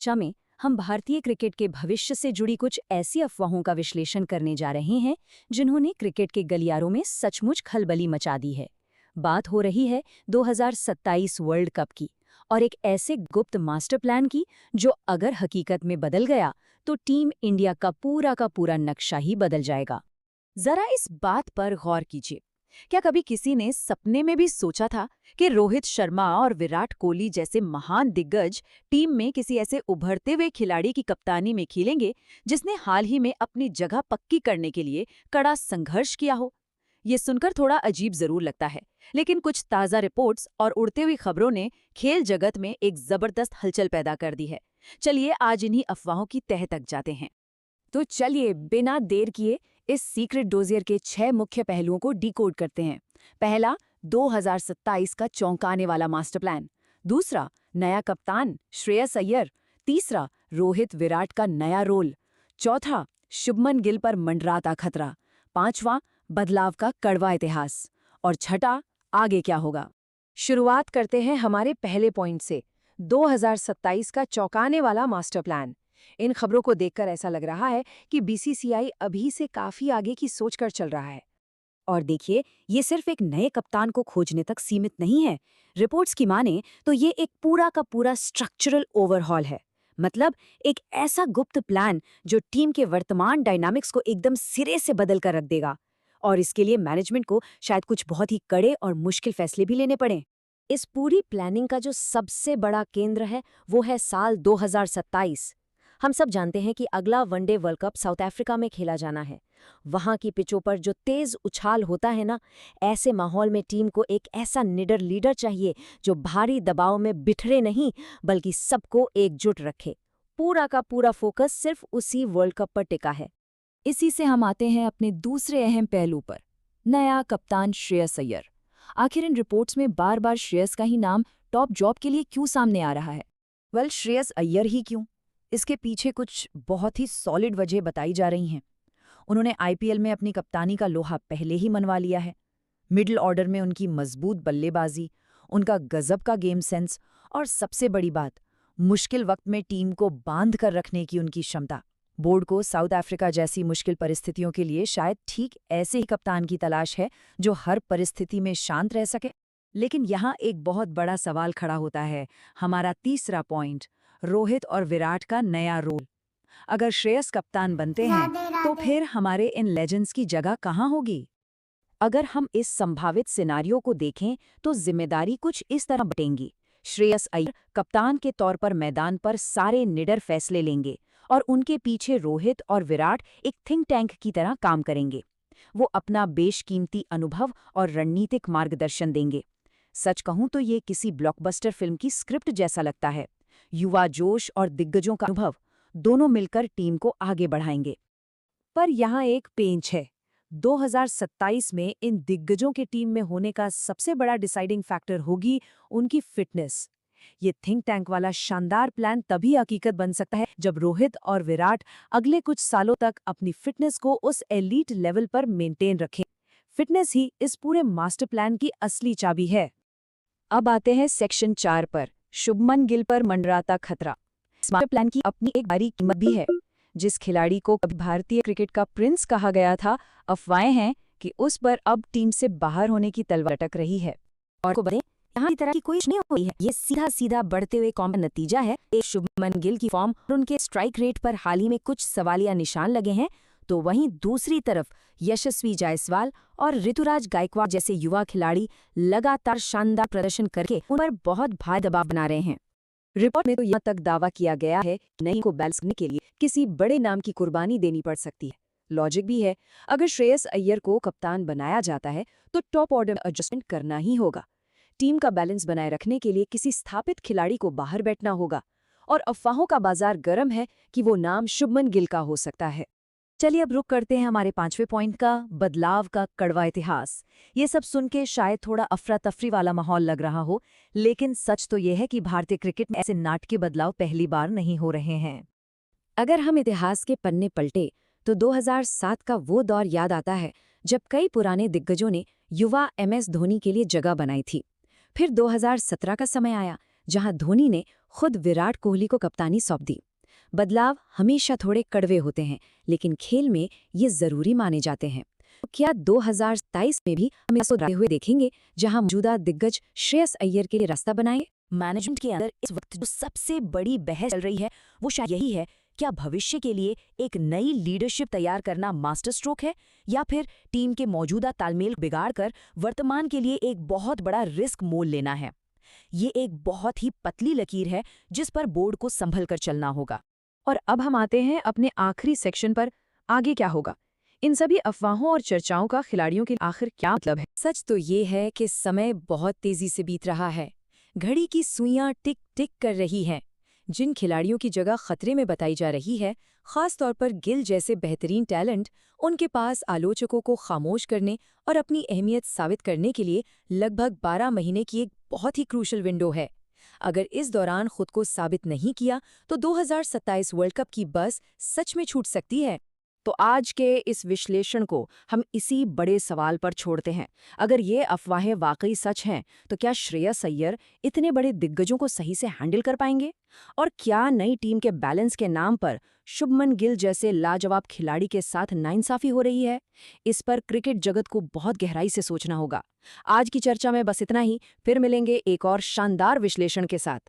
चर्चा में हम भारतीय क्रिकेट के भविष्य से जुड़ी कुछ ऐसी अफवाहों का विश्लेषण करने जा रहे हैं जिन्होंने क्रिकेट के गलियारों में सचमुच खलबली मचा दी है। बात हो रही है 2027 वर्ल्ड कप की और एक ऐसे गुप्त मास्टर प्लान की जो अगर हकीकत में बदल गया तो टीम इंडिया का पूरा नक्शा ही बदल जाएगा। जरा इस बात पर गौर कीजिए। क्या कभी किसी ने सपने में भी सोचा था कि रोहित शर्मा और विराट कोहली जैसे महान दिग्गज टीम में किसी ऐसे उभरते हुए खिलाड़ी की कप्तानी में खेलेंगे जिसने हाल ही में अपनी जगह पक्की करने के लिए कड़ा संघर्ष किया हो? ये सुनकर थोड़ा अजीब जरूर लगता है, लेकिन कुछ ताज़ा रिपोर्ट्स और उड़ती हुई खबरों ने खेल जगत में एक जबरदस्त हलचल पैदा कर दी है। चलिए आज इन्हीं अफवाहों की तह तक जाते हैं। तो चलिए बिना देर किए इस सीक्रेट डोजियर के 6 मुख्य पहलुओं को डिकोड करते हैं। पहला, 2027 का चौंकाने वाला मास्टर प्लान। दूसरा, नया कप्तान श्रेयस अय्यर। तीसरा, रोहित विराट का नया रोल। चौथा, शुभमन गिल पर मंडराता खतरा। पांचवां, बदलाव का कड़वा इतिहास। और छठा, आगे क्या होगा। शुरुआत करते हैं हमारे पहले पॉइंट से, 2027 का चौंकाने वाला मास्टर प्लान। इन खबरों को देखकर ऐसा लग रहा है कि बीसीसीआई अभी से काफी आगे की सोच कर चल रहा है। और देखिए, ये सिर्फ एक नए कप्तान को खोजने तक सीमित नहीं है। रिपोर्ट्स की माने तो ये एक पूरा का पूरा स्ट्रक्चरल ओवरहॉल है। मतलब एक ऐसा गुप्त प्लान जो टीम के वर्तमान डायनामिक्स को एकदम सिरे से बदल कर रख देगा। और इसके लिए मैनेजमेंट को शायद कुछ बहुत ही कड़े और मुश्किल फैसले भी लेने पड़े। इस पूरी प्लानिंग का जो सबसे बड़ा केंद्र है वो है साल 2027। हम सब जानते हैं कि अगला one day world cup south Africa में खेला जाना है। वहां की पिचों पर जो तेज उछाल होता है ना, ऐसे माहौल में टीम को एक ऐसा निडर लीडर चाहिए जो भारी दबाव में बिखरे नहीं बल्कि सबको एकजुट रखे। पूरा का पूरा फोकस सिर्फ उसी वर्ल्ड कप पर टिका है। इसी से हम आते हैं अपने दूसरे अहम पहलू पर, नया कप्तान श्रेयस अय्यर। आखिर इन रिपोर्ट्स में बार बार श्रेयस का ही नाम टॉप जॉब के लिए क्यों सामने आ रहा है? श्रेयस अय्यर ही क्यों? इसके पीछे कुछ बहुत ही सॉलिड वजह बताई जा रही हैं। उन्होंने आईपीएल में अपनी कप्तानी का लोहा पहले ही मनवा लिया है। मिडिल ऑर्डर में उनकी मजबूत बल्लेबाजी, उनका गजब का गेम सेंस और सबसे बड़ी बात, मुश्किल वक्त में टीम को बांध कर रखने की उनकी क्षमता। बोर्ड को साउथ अफ्रीका जैसी मुश्किल परिस्थितियों के लिए शायद ठीक ऐसे ही कप्तान की तलाश है जो हर परिस्थिति में शांत रह सके। लेकिन यहाँ एक बहुत बड़ा सवाल खड़ा होता है, हमारा तीसरा पॉइंट, रोहित और विराट का नया रोल। अगर श्रेयस कप्तान बनते हैं तो फिर हमारे इन लेजेंड्स की जगह कहाँ होगी? अगर हम इस संभावित सिनारियो को देखें तो जिम्मेदारी कुछ इस तरह बटेंगी। श्रेयस अय्यर कप्तान के तौर पर मैदान पर सारे निडर फैसले लेंगे और उनके पीछे रोहित और विराट एक थिंक टैंक की तरह काम करेंगे। वो अपना बेशकीमती अनुभव और रणनीतिक मार्गदर्शन देंगे। सच कहूं तो ये किसी ब्लॉकबस्टर फिल्म की स्क्रिप्ट जैसा लगता है। युवा जोश और दिग्गजों का अनुभव दोनों मिलकर टीम को आगे बढ़ाएंगे। पर यहाँ एक पेंच है। 2027 में इन दिग्गजों के टीम में होने का सबसे बड़ा डिसाइडिंग फैक्टर होगी उनकी फिटनेस। ये थिंक टैंक वाला शानदार प्लान तभी हकीकत बन सकता है जब रोहित और विराट अगले कुछ सालों तक अपनी फिटनेस को उस एलीट लेवल पर मेंटेन रखें। फिटनेस ही इस पूरे मास्टर प्लान की असली चाबी है। अब आते हैं सेक्शन 4 पर, शुभमन गिल पर मंडराता खतरा। मास्टर प्लान की अपनी एक भारी कीमत भी है। जिस खिलाड़ी को कभी भारतीय क्रिकेट का प्रिंस कहा गया था, अफवाहें हैं कि उस पर अब टीम से बाहर होने की तलवार लटक रही है। और को बताएं, यहाँ की तरह की कोई नहीं हुई है। ये सीधा बढ़ते हुए कॉम का नतीजा है। एक शुभमन गिल की फॉर्म और उनके स्ट्राइक रेट पर हाल ही में कुछ सवालिया निशान लगे हैं, तो वहीं दूसरी तरफ यशस्वी जायसवाल और ऋतुराज गायकवाड़ जैसे युवा खिलाड़ी लगातार शानदार प्रदर्शन करके उन पर बहुत भारी दबाव बना रहे हैं। रिपोर्ट में तो यहाँ तक दावा किया गया है कि नई को बैलेंस करने के लिए किसी बड़े नाम की कुर्बानी देनी पड़ सकती है। लॉजिक भी है, अगर श्रेयस अय्यर को कप्तान बनाया जाता है तो टॉप ऑर्डर में एडजस्टमेंट करना ही होगा। टीम का बैलेंस बनाए रखने के लिए किसी स्थापित खिलाड़ी को बाहर बैठना होगा। और अफवाहों का बाजार गर्म है कि वो नाम शुभमन गिल का हो सकता है। चलिए अब रुक करते हैं हमारे 5वें पॉइंट का, बदलाव का कड़वा इतिहास। ये सब सुन के शायद थोड़ा अफरा तफरी वाला माहौल लग रहा हो, लेकिन सच तो ये है कि भारतीय क्रिकेट में ऐसे नाटकीय बदलाव पहली बार नहीं हो रहे हैं। अगर हम इतिहास के पन्ने पलटे तो 2007 का वो दौर याद आता है जब कई पुराने दिग्गजों ने युवा MS धोनी के लिए जगह बनाई थी। फिर 2017 का समय आया जहां धोनी ने खुद विराट कोहली को कप्तानी सौंप दी। बदलाव हमेशा थोड़े कड़वे होते हैं, लेकिन खेल में ये जरूरी माने जाते हैं। तो क्या 2027 में भी हम ऐसा हुए देखेंगे, जहां मौजूदा दिग्गज श्रेयस अय्यर के लिए रास्ता बनाएंगे? मैनेजमेंट के अंदर इस वक्त जो सबसे बड़ी बहस चल रही है वो शायद यही है, क्या भविष्य के लिए एक नई लीडरशिप तैयार करना मास्टर स्ट्रोक है, या फिर टीम के मौजूदा तालमेल बिगाड़कर वर्तमान के लिए एक बहुत बड़ा रिस्क मोल लेना है। ये एक बहुत ही पतली लकीर है जिस पर बोर्ड को संभल कर चलना होगा। और अब हम आते हैं अपने आखिरी सेक्शन पर, आगे क्या होगा। इन सभी अफवाहों और चर्चाओं का खिलाड़ियों के आखिर क्या मतलब है? सच तो ये है कि समय बहुत तेजी से बीत रहा है। घड़ी की सुइयां टिक टिक कर रही हैं। जिन खिलाड़ियों की जगह खतरे में बताई जा रही है, खास तौर पर गिल जैसे बेहतरीन टैलेंट, उनके पास आलोचकों को खामोश करने और अपनी अहमियत साबित करने के लिए लगभग 12 महीने की एक बहुत ही क्रूशल विंडो है। अगर इस दौरान खुद को साबित नहीं किया तो 2027 वर्ल्ड कप की बस सच में छूट सकती है। तो आज के इस विश्लेषण को हम इसी बड़े सवाल पर छोड़ते हैं। अगर ये अफवाहें वाकई सच हैं, तो क्या श्रेयस अय्यर इतने बड़े दिग्गजों को सही से हैंडल कर पाएंगे? और क्या नई टीम के बैलेंस के नाम पर शुभमन गिल जैसे लाजवाब खिलाड़ी के साथ नाइंसाफी हो रही है? इस पर क्रिकेट जगत को बहुत गहराई से सोचना होगा। आज की चर्चा में बस इतना ही, फिर मिलेंगे एक और शानदार विश्लेषण के साथ।